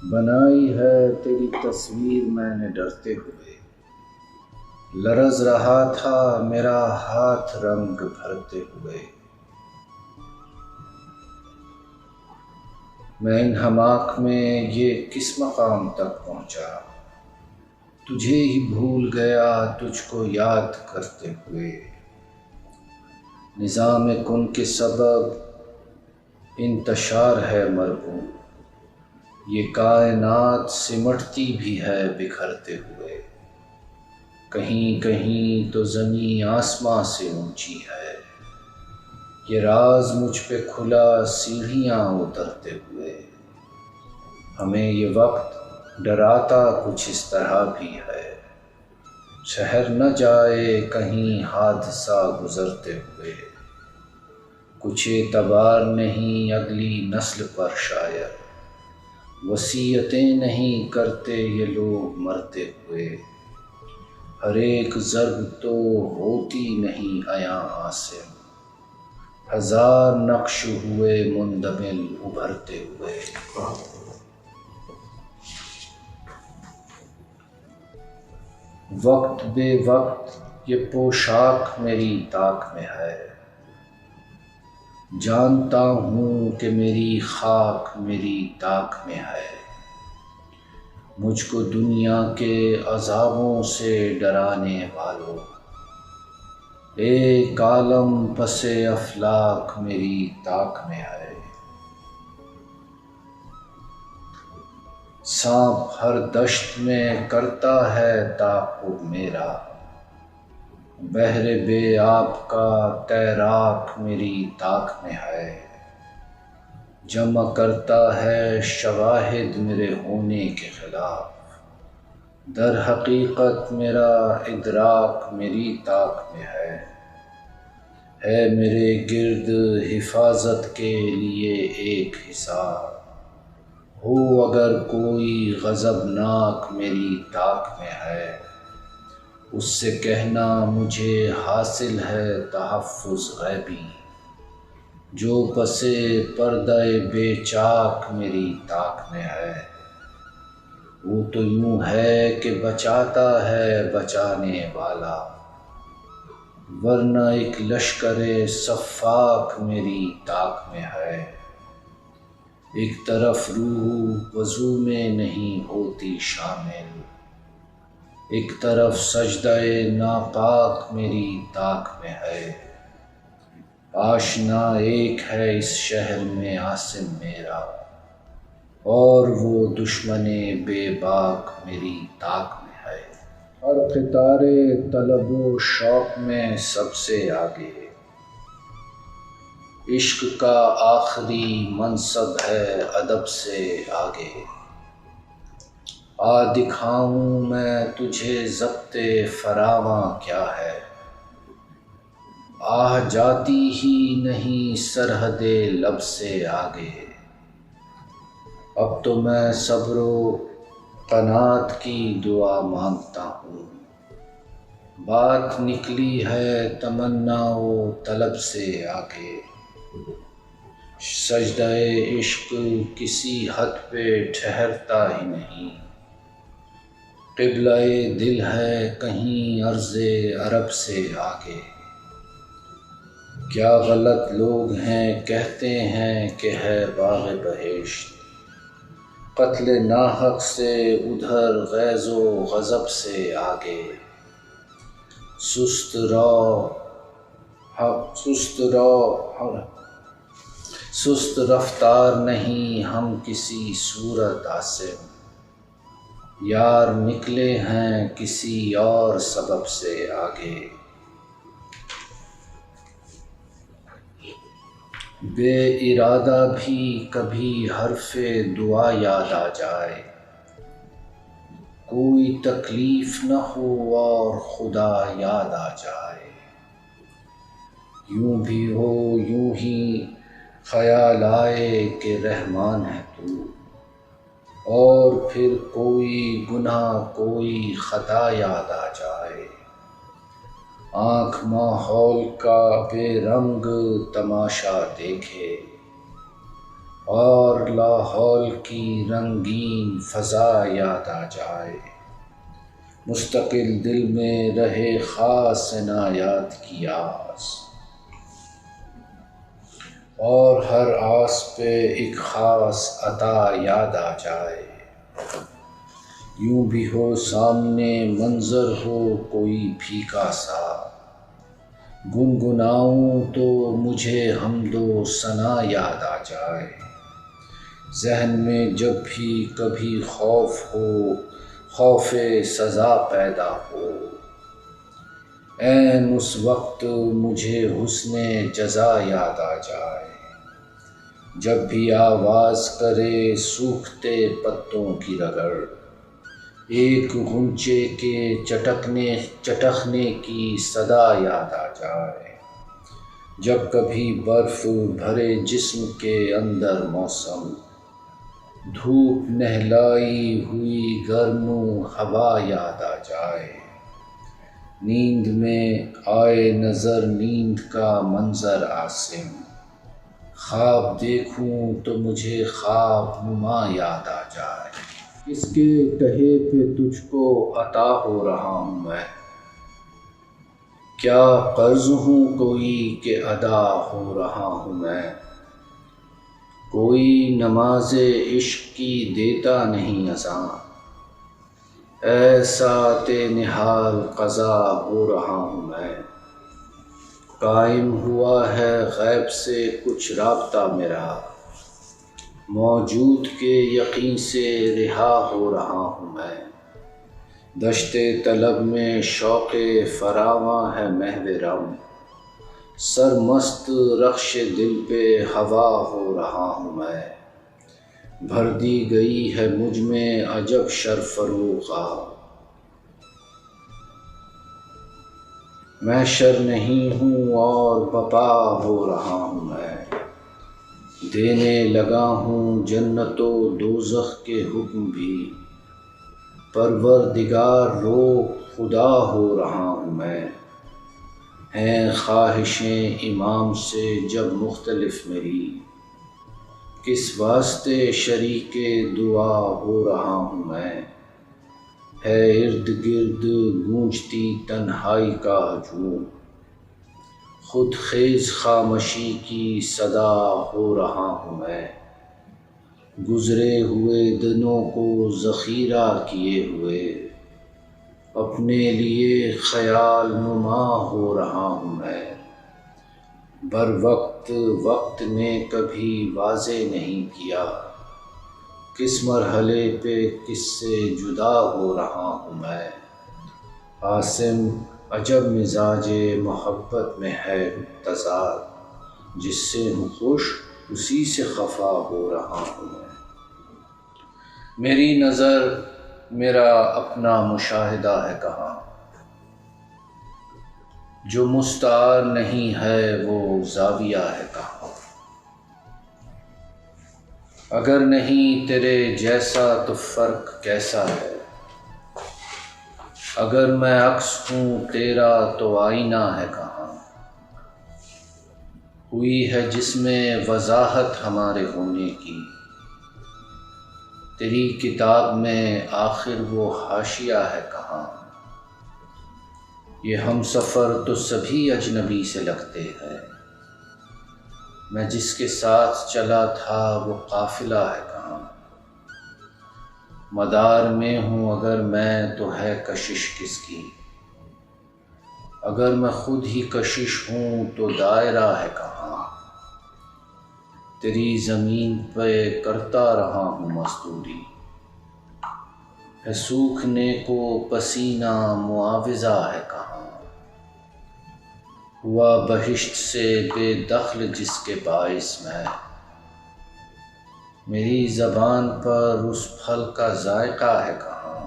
بنائی ہے تیری تصویر میں نے ڈرتے ہوئے، لرز رہا تھا میرا ہاتھ رنگ بھرتے ہوئے۔ میں ان حماق میں یہ کس مقام تک پہنچا، تجھے ہی بھول گیا تجھ کو یاد کرتے ہوئے۔ نظام کن کے سبب انتشار ہے مرعوب، یہ کائنات سمٹتی بھی ہے بکھرتے ہوئے۔ کہیں کہیں تو زمین آسماں سے اونچی ہے، یہ راز مجھ پہ کھلا سیڑھیاں اترتے ہوئے۔ ہمیں یہ وقت ڈراتا کچھ اس طرح بھی ہے، ٹھہر نہ جائے کہیں حادثہ گزرتے ہوئے۔ کچھ اعتبار نہیں اگلی نسل پر شاید، وصیتیں نہیں کرتے یہ لوگ مرتے ہوئے۔ ہر ایک ضرب تو ہوتی نہیں عیاں عاصم، ہزار نقش ہوئے مندمل ابھرتے ہوئے۔ وقت بے وقت یہ پوشاک میری طاق میں ہے، جانتا ہوں کہ میری خاک میری طاق میں ہے۔ مجھ کو دنیا کے عذابوں سے ڈرانے والوں، ایک عالم پس افلاک میری طاق میں ہے۔ سانپ ہر دشت میں کرتا ہے تعاقب میرا، بحر بے آب کا تیراک میری طاق میں ہے۔ جمع کرتا ہے شواہد میرے ہونے کے خلاف، در حقیقت میرا ادراک میری طاق میں ہے میرے گرد حفاظت کے لیے ایک حصار، ہو اگر کوئی غضبناک میری طاق میں ہے۔ اس سے کہنا مجھے حاصل ہے تحفظ غیبی، جو پس پردہ بے چاک میری طاق میں ہے۔ وہ تو یوں ہے کہ بچاتا ہے بچانے والا، ورنہ ایک لشکر سفاک میری طاق میں ہے۔ ایک طرف روح وضو میں نہیں ہوتی شامل، ایک طرف سجدہ ناپاک میری طاق میں ہے۔ آشنا ایک ہے اس شہر میں عاصم میرا، اور وہ دشمن بے باک میری طاق میں ہے۔ ہر قطار طلب و شوق میں سب سے آگے، عشق کا آخری منصب ہے ادب سے آگے۔ آ دکھاؤں میں تجھے ضبط فراواں کیا ہے، آہ جاتی ہی نہیں سرحد لب سے آگے۔ اب تو میں صبر و قناعت کی دعا مانگتا ہوں، بات نکلی ہے تمنا و طلب سے آگے۔ سجدہ عشق کسی حد پہ ٹھہرتا ہی نہیں، قبلہ دل ہے کہیں عرض عرب سے آگے۔ کیا غلط لوگ ہیں کہتے ہیں کہ ہے باغ بہشت، قتل ناحق سے ادھر غیظ و غضب سے آگے۔ سست رفتار نہیں ہم کسی صورت عاصم، یار نکلے ہیں کسی اور سبب سے آگے۔ بے ارادہ بھی کبھی حرف دعا یاد آ جائے، کوئی تکلیف نہ ہو اور خدا یاد آ جائے۔ یوں بھی ہو یوں ہی خیال آئے کہ رحمان ہے تو، اور پھر کوئی گناہ کوئی خطا یاد آ جائے۔ آنکھ ماحول کا بے رنگ تماشا دیکھے، اور لاہور کی رنگین فضا یاد آ جائے، مستقل دل میں رہے خاص عنایات کی آس، اور ہر آس پہ ایک خاص عطا یاد آ جائے، یوں بھی ہو سامنے منظر ہو کوئی پھیکا سا، گنگناؤں تو مجھے حمد و ثنا یاد آ جائے، ذہن میں جب بھی کبھی خوف ہو، خوف سزا پیدا ہو، عین اس وقت مجھے حسن جزا یاد آ جائے، جب بھی آواز کرے سوکھتے پتوں کی رگڑ، ایک غنچے کے چٹکنے کی صدا یاد آ جائے، جب کبھی برف بھرے جسم کے اندر موسم، دھوپ نہلائی ہوئی گرم ہوا یاد آ جائے، نیند میں آئے نظر نیند کا منظر عاصم، خواب دیکھوں تو مجھے خواب نما یاد آ جائے، کس کے کہے پہ تجھ کو عطا ہو رہا ہوں میں، کیا قرض ہوں کوئی کہ ادا ہو رہا ہوں میں، کوئی نماز عشق کی دیتا نہیں اذاں، ایسا نہال قضا ہو رہا ہوں میں، قائم ہوا ہے غیب سے کچھ رابطہ میرا، موجود کے یقین سے رہا ہو رہا ہوں میں، دشت طلب میں شوق فراواں ہے محو رم، سرمست رخش دل پہ ہوا ہو رہا ہوں میں، بھر دی گئی ہے مجھ میں عجب شرفروغا، میں شر نہیں ہوں اور بپا ہو رہا ہوں میں، دینے لگا ہوں جنت و دوزخ کے حکم بھی، پروردگار رو خدا ہو رہا ہوں میں، ہیں خواہشیں امام سے جب مختلف میری، کس واسطے شریک دعا ہو رہا ہوں میں، ہے ارد گرد گونجتی تنہائی کا ہجوم، خود خیز خامشی کی صدا ہو رہا ہوں میں، گزرے ہوئے دنوں کو ذخیرہ کیے ہوئے، اپنے لیے خیال نما ہو رہا ہوں میں، بر وقت نے کبھی واضح نہیں کیا، کس مرحلے پہ کس سے جدا ہو رہا ہوں میں، عاصم عجب مزاج محبت میں ہے تضاد، جس سے ہوں خوش اسی سے خفا ہو رہا ہوں میں، میری نظر میرا اپنا مشاہدہ ہے کہاں، جو مستعار نہیں ہے وہ زاویہ ہے کہاں، اگر نہیں تیرے جیسا تو فرق کیسا ہے، اگر میں عکس ہوں تیرا تو آئینہ ہے کہاں، ہوئی ہے جس میں وضاحت ہمارے ہونے کی، تیری کتاب میں آخر وہ حاشیہ ہے کہاں، یہ ہم سفر تو سبھی اجنبی سے لگتے ہیں، میں جس کے ساتھ چلا تھا وہ قافلہ ہے کہاں، مدار میں ہوں اگر میں تو ہے کشش کس کی، اگر میں خود ہی کشش ہوں تو دائرہ ہے کہاں، تیری زمین پہ کرتا رہا ہوں مزدوری، ہے سوکھنے کو پسینہ معاوضہ ہے کہاں، ہوا بہشت سے بے دخل جس کے باعث میں، میری زبان پر اس پھل کا ذائقہ ہے کہاں،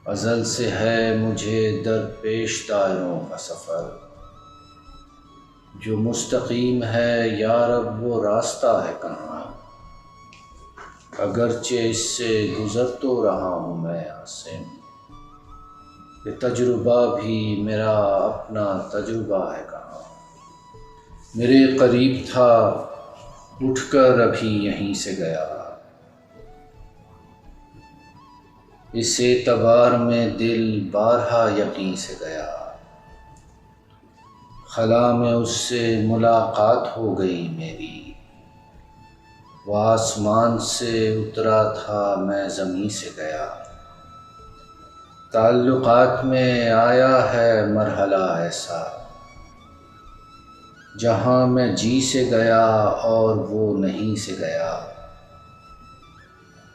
ازل سے ہے مجھے درپیش دائروں کا سفر، جو مستقیم ہے یا رب وہ راستہ ہے کہاں، اگرچہ اس سے گزر تو رہا ہوں میں عاصم، یہ تجربہ بھی میرا اپنا تجربہ ہے کہاں، میرے قریب تھا اٹھ کر ابھی یہیں سے گیا، اس اعتبار میں دل بارہا یقین سے گیا، خلا میں اس سے ملاقات ہو گئی میری، وہ آسمان سے اترا تھا میں زمیں سے گیا، تعلقات میں آیا ہے مرحلہ ایسا جہاں میں جی سے گیا اور وہ نہیں سے گیا،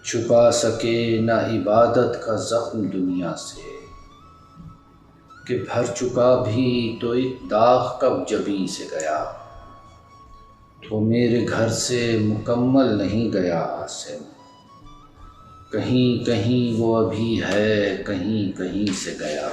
چھپا سکے نہ عبادت کا زخم دنیا سے، کہ بھر چکا بھی تو ایک داغ کب جبیں سے گیا، تو میرے گھر سے مکمل نہیں گیا عاصم، کہیں کہیں وہ ابھی ہے کہیں کہیں سے گیا۔